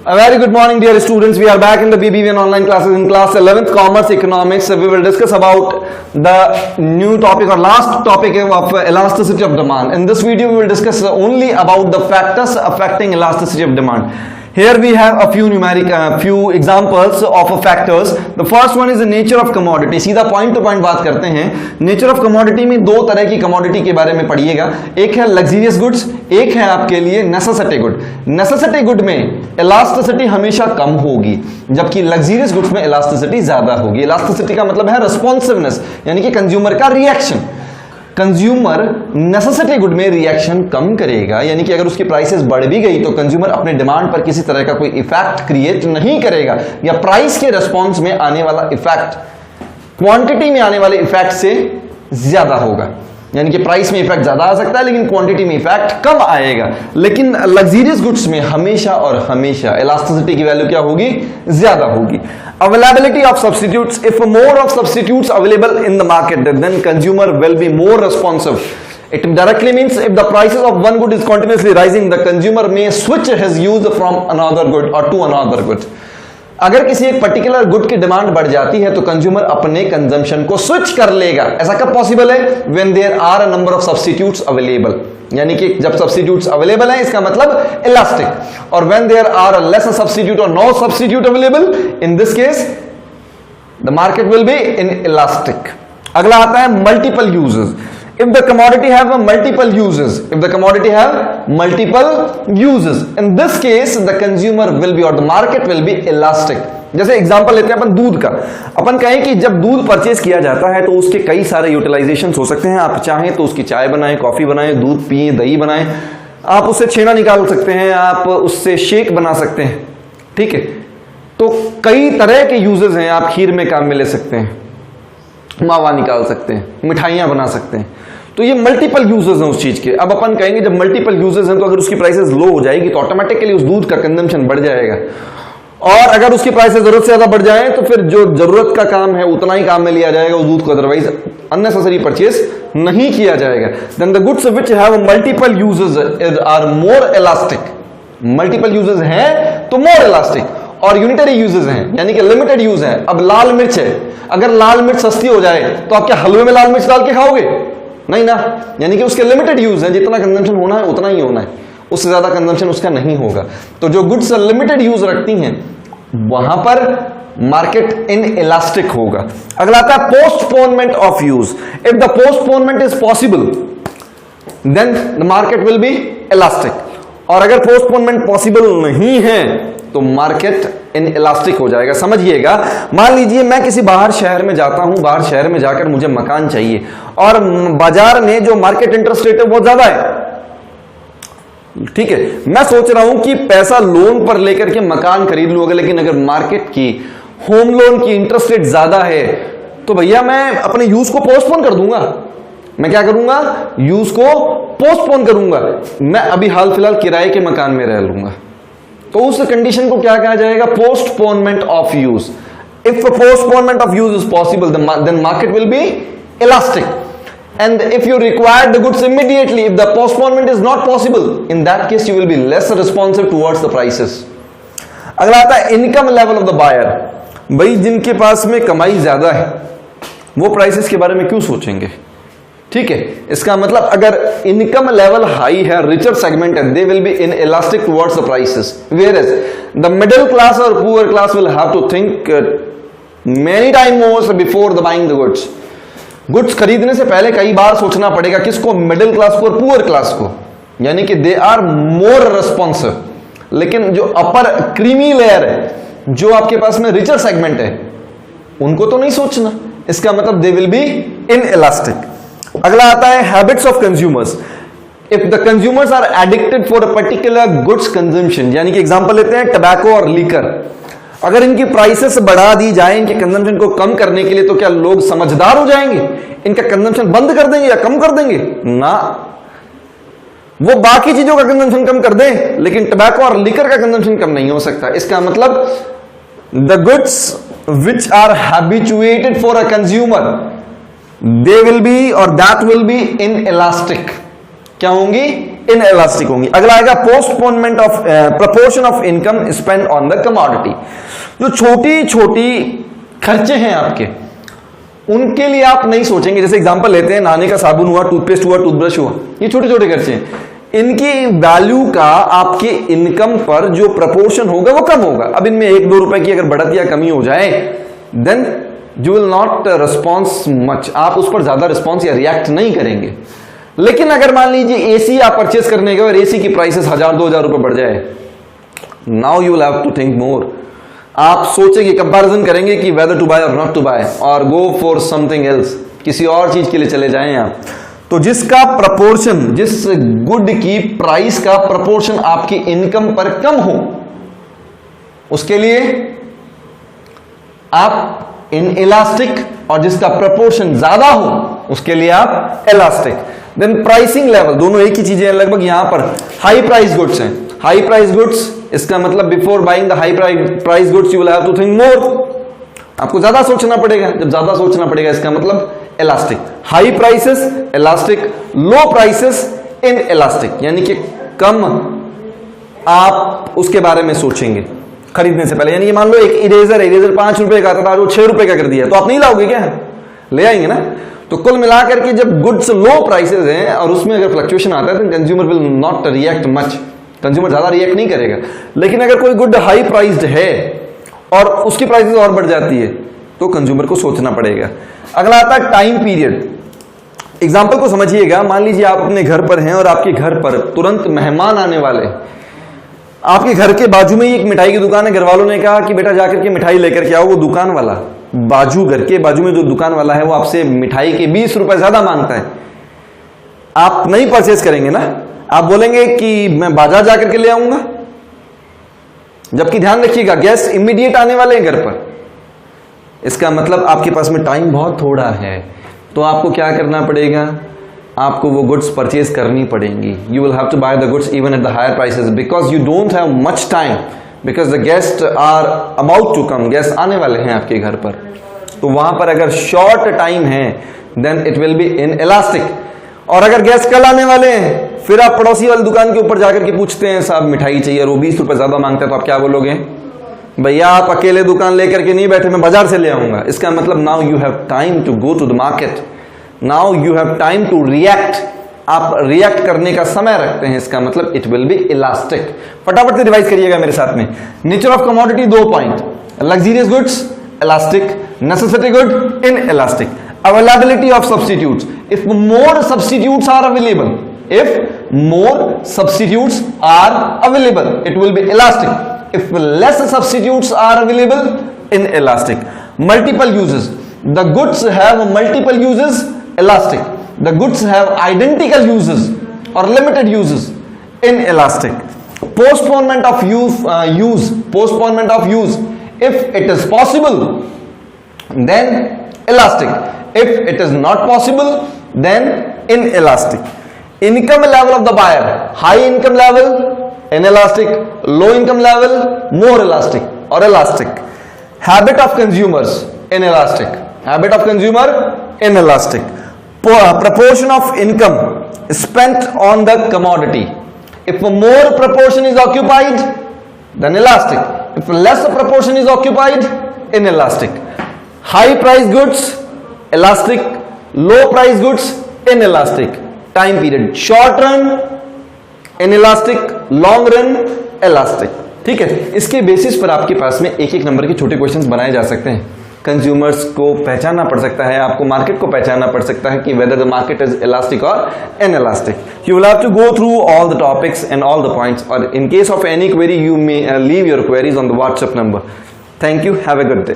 A very good morning, dear students. We are back in the BBVN online classes in class 11th Commerce Economics. We will discuss about the new topic or last topic of elasticity of demand. In this video, we will discuss only about the factors affecting elasticity of demand. Here we have a few examples of factors. The first one is the nature of commodity. सीधा point to point बात करते हैं. Nature of commodity में दो तरह की commodity के बारे में पढ़िएगा. एक है luxurious goods, एक है आपके लिए necessity good. Necessity good में elasticity हमेशा कम होगी, जबकि luxurious goods में elasticity ज्यादा होगी. Elasticity का मतलब है responsiveness, यानी कि consumer का reaction. कंज्यूमर नेसेसिटी गुड में रिएक्शन कम करेगा, यानी कि अगर उसकी प्राइसेस बढ़ भी गई तो कंज्यूमर अपने डिमांड पर किसी तरह का कोई इफेक्ट क्रिएट नहीं करेगा, या प्राइस के रिस्पॉन्स में आने वाला इफेक्ट क्वांटिटी में आने वाले इफेक्ट से ज्यादा होगा. यानी कि प्राइस में इफेक्ट ज्यादा आ सकता है लेकिन क्वांटिटी में इफेक्ट कम आएगा. लेकिन लग्जरियस गुड्स में हमेशा और हमेशा इलास्टिसिटी की वैल्यू क्या होगी? ज्यादा होगी. Availability of substitutes. If more of substitutes available in the market, then consumer will be more responsive. It directly means if the prices of one good is continuously rising, the consumer may switch his use from another good or to another good. अगर किसी एक particular good की demand बढ़ जाती है तो consumer अपने consumption को स्विच कर लेगा. ऐसा कब पॉसिबल है? When there are a number of substitutes available, यानी कि जब सब्स्टिट्यूट्स अवेलेबल है इसका मतलब इलास्टिक. और when there are a less substitute और no substitute available, in this case the market will be inelastic. अगला आता है multiple uses. If the commodity have a multiple uses, in this case the consumer will be or the market will be elastic. जैसे example लेते हैं अपन दूध का. अपन कहें कि जब दूध परचेज किया जाता है तो उसके कई सारे यूटिलाइजेशन हो सकते हैं. आप चाहें तो उसकी चाय बनाएं, कॉफी बनाएं, दूध पिए, दही बनाएं, आप उससे छेना निकाल सकते हैं, आप उससे शेक बना सकते हैं. ठीक है, तो कई तरह के यूजेस हैं. आप खीर में काम में ले सकते हैं, मावा निकाल सकते हैं, मिठाइयां बना सकते हैं. तो ये मल्टीपल यूजेस हैं उस चीज के. अब अपन कहेंगे जब मल्टीपल यूजेस हैं तो अगर उसकी प्राइसेस लो हो जाएगी तो ऑटोमेटिकली उस दूध का कंजम्पशन बढ़ जाएगा, और अगर उसकी प्राइसेस जरूरत से ज्यादा बढ़ जाए तो फिर जो जरूरत का काम है उतना ही काम में लिया जाएगा उस दूध को, अदरवाइज अननेसेसरी परचेज नहीं किया जाएगा. Then the goods which have multiple uses are more elastic. Multiple uses हैं तो मोर इलास्टिक, और यूनिटरी यूजेस हैं यानी कि लिमिटेड यूज है. अब लाल मिर्च है, अगर लाल मिर्च सस्ती हो जाए तो आप क्या हलवे में लाल मिर्च डाल के खाओगे? नहीं ना. यानी कि उसके लिमिटेड यूज है, जितना कंजम्पशन होना है उतना ही होना है, उससे ज्यादा कंजम्पशन उसका नहीं होगा. तो जो गुड्स लिमिटेड यूज रखती हैं वहां पर मार्केट इन इलास्टिक होगा. अगला आता है postponement of use. If the postponement is possible then the market will be elastic, और अगर पोस्टपोनमेंट पॉसिबल नहीं है तो मार्केट इन इलास्टिक हो जाएगा. समझिएगा, मान लीजिए मैं किसी बाहर शहर में जाता हूं, बाहर शहर में जाकर मुझे मकान चाहिए और बाजार में जो मार्केट इंटरेस्ट रेट है बहुत ज्यादा है. ठीक है, मैं सोच रहा हूं कि पैसा लोन पर लेकर के मकान खरीद लूंगा, लेकिन अगर मार्केट की होम लोन की इंटरेस्ट रेट ज्यादा है तो भैया मैं अपने यूज को पोस्टपोन कर दूंगा. मैं क्या करूंगा? यूज को पोस्टपोन करूंगा. मैं अभी हाल फिलहाल किराए के मकान में रह लूंगा. तो उस कंडीशन को क्या कहा जाएगा? Postponement of use. If postponement of use is possible then market will be elastic. And if you require the goods immediately, if the postponement is not possible, in that case you will be less responsive towards the prices. अगला आता है income level of the buyer. भाई जिनके पास में कमाई ज्यादा है वो प्राइसेस के बारे में क्यों सोचेंगे? ठीक है, इसका मतलब अगर इनकम लेवल हाई है, रिचर सेगमेंट है, they will be inelastic towards the prices, whereas the middle class और poor class will have to think many time more before the buying the goods. Goods खरीदने से पहले कई बार सोचना पड़ेगा. किसको? मिडिल क्लास को और पुअर क्लास को, यानी कि दे आर मोर रिस्पॉन्सिव. लेकिन जो अपर क्रीमी लेयर है, जो आपके पास में रिचर सेगमेंट है, उनको तो नहीं सोचना. इसका मतलब they will be inelastic. अगला आता है habits of consumers. If the consumers are addicted for a particular goods consumption, यानी कि एग्जांपल लेते हैं टबैको और लीकर. अगर इनकी प्राइसेस बढ़ा दी जाए इनके कंजम्पशन को कम करने के लिए तो क्या लोग समझदार हो जाएंगे? इनका कंजम्पशन बंद कर देंगे या कम कर देंगे? ना, वो बाकी चीजों का कंजम्पशन कम कर दें लेकिन टबैको और लीकर का कंजम्पशन कम नहीं हो सकता. इसका मतलब the goods which are habituated for a consumer they will be or that will be inelastic. क्या होंगी? इनएलास्टिक होंगी। अगला आएगा postponement of proportion of income spend on the commodity. जो छोटी छोटी खर्चे हैं आपके, उनके लिए आप नहीं सोचेंगे। जैसे एग्जांपल लेते हैं, नहाने का साबुन हुआ, टूथपेस्ट हुआ, टूथब्रश हुआ, ये छोटे छोटे खर्चे हैं। इनकी वैल्यू का आपके इनकम पर जो प्रपोर्शन होगा वो कम होगा। अब इनमें 1-2 रुपए की अगर बढ़त या कमी हो जाए, then you will not response much, आप उस पर ज्यादा रिस्पॉन्स या रिएक्ट नहीं करेंगे। लेकिन अगर मान लीजिए एसी आप परचेस करने के और एसी की प्राइसेस 1000-2000 रुपए बढ़ जाए, now you will have to think more. आप सोचेंगे, कंपैरिजन करेंगे कि whether to buy or not to buy, और गो फॉर समथिंग एल्स, किसी और चीज के लिए चले जाएं आप। तो जिसका प्रपोर्शन, जिस गुड की प्राइस का प्रपोर्शन आपकी इनकम पर कम हो, उसके लिए आप इनइलास्टिक, और जिसका प्रपोर्शन ज्यादा हो उसके लिए आप इलास्टिक। देन प्राइसिंग लेवल, दोनों एक ही चीजें हैं लगभग। यहां पर हाई प्राइस गुड्स हैं, हाई प्राइस गुड्स, इसका मतलब before buying the high price goods you will have to think more, आपको ज्यादा सोचना पड़ेगा। जब ज्यादा सोचना पड़ेगा इसका मतलब elastic. High prices elastic, low prices in elastic, यानी कि कम आप उसके बारे में सोचेंगे खरीदने से पहले। यानी कि मान लो एक इरेजर 5 रुपए का था, आज वो 6 रुपए का कर दिया, तो आप नहीं लाओगे क्या? ले आएंगे ना। तो कुल मिलाकर के जब गुड्स लो प्राइसेस हैं और उसमें अगर फ्लक्चुएशन आता है तो consumer will not react much, consumer ज्यादा रिएक्ट नहीं करेगा। लेकिन अगर कोई गुड हाई प्राइस्ड है और उसकी प्राइसेस और बढ़ जाती है तो कंज्यूमर को सोचना पड़ेगा। अगला आता है टाइम पीरियड। एग्जाम्पल को समझिएगा, मान लीजिए आप अपने घर पर हैं और आपके घर पर तुरंत मेहमान आने वाले हैं। आपके घर के बाजू में ही एक मिठाई की दुकान है, घर वालों ने कहा कि बेटा जाकर के मिठाई लेकर के आओ। वो दुकान वाला घर के बाजू में जो दुकान वाला है वो आपसे मिठाई के 20 रुपए ज्यादा मांगता है। आप नहीं परचेज करेंगे ना, आप बोलेंगे कि मैं बाजार जाकर के ले आऊंगा। जबकि ध्यान रखिएगा, गेस्ट इमीडिएट आने वाले हैं घर पर, इसका मतलब आपके पास में टाइम बहुत थोड़ा है। तो आपको क्या करना पड़ेगा? आपको वो गुड्स परचेज करनी पड़ेंगी। You will have to buy the goods even at the higher prices because you don't have much time, because the guest are about to come, guest आने वाले हैं आपके घर पर। तो वहां पर अगर शॉर्ट टाइम है then it will be inelastic. और अगर गेस्ट कल आने वाले हैं, फिर आप पड़ोसी वाली दुकान के ऊपर जाकर के पूछते हैं साहब मिठाई चाहिए और वो 20 रुपए ज्यादा मांगता है, तो आप क्या बोलोगे? भैया आप अकेले दुकान लेकर के नहीं बैठे, मैं बाजार से ले आऊंगा। इसका मतलब now you have time to go to the market, now you have time to react. आप रिएक्ट करने का समय रखते हैं, इसका मतलब इट विल बी इलास्टिक। फटाफट से रिवाइज करिएगा मेरे साथ में। Nature of commodity 2 point, luxurious goods elastic, necessity good inelastic. Availability of substitutes, if more substitutes are available, if more substitutes are available it will be elastic, if less substitutes are available inelastic. Multiple uses, the goods have multiple uses, elastic. The goods have identical uses or limited uses, inelastic. Postponement of use, postponement of use, if it is possible then elastic, if it is not possible then inelastic. Income level of the buyer, high income level inelastic, low income level more elastic or elastic. Habit of consumers inelastic, habit of consumer inelastic. Proportion of income spent on the commodity, if more proportion is occupied then elastic, if less proportion is occupied inelastic. High price goods elastic, low price goods inelastic. Time period, short run inelastic, long run elastic. ठीक है, इसके basis पर आपके पास में एक number के छोटे questions बनाए जा सकते हैं। कंज्यूमर्स को पहचानना पड़ सकता है, आपको मार्केट को पहचानना पड़ सकता है कि whether the market is elastic और inelastic. You will have to go through all the topics and all the points, और in case of any query you may leave your queries on the WhatsApp number. Thank you, have a good day.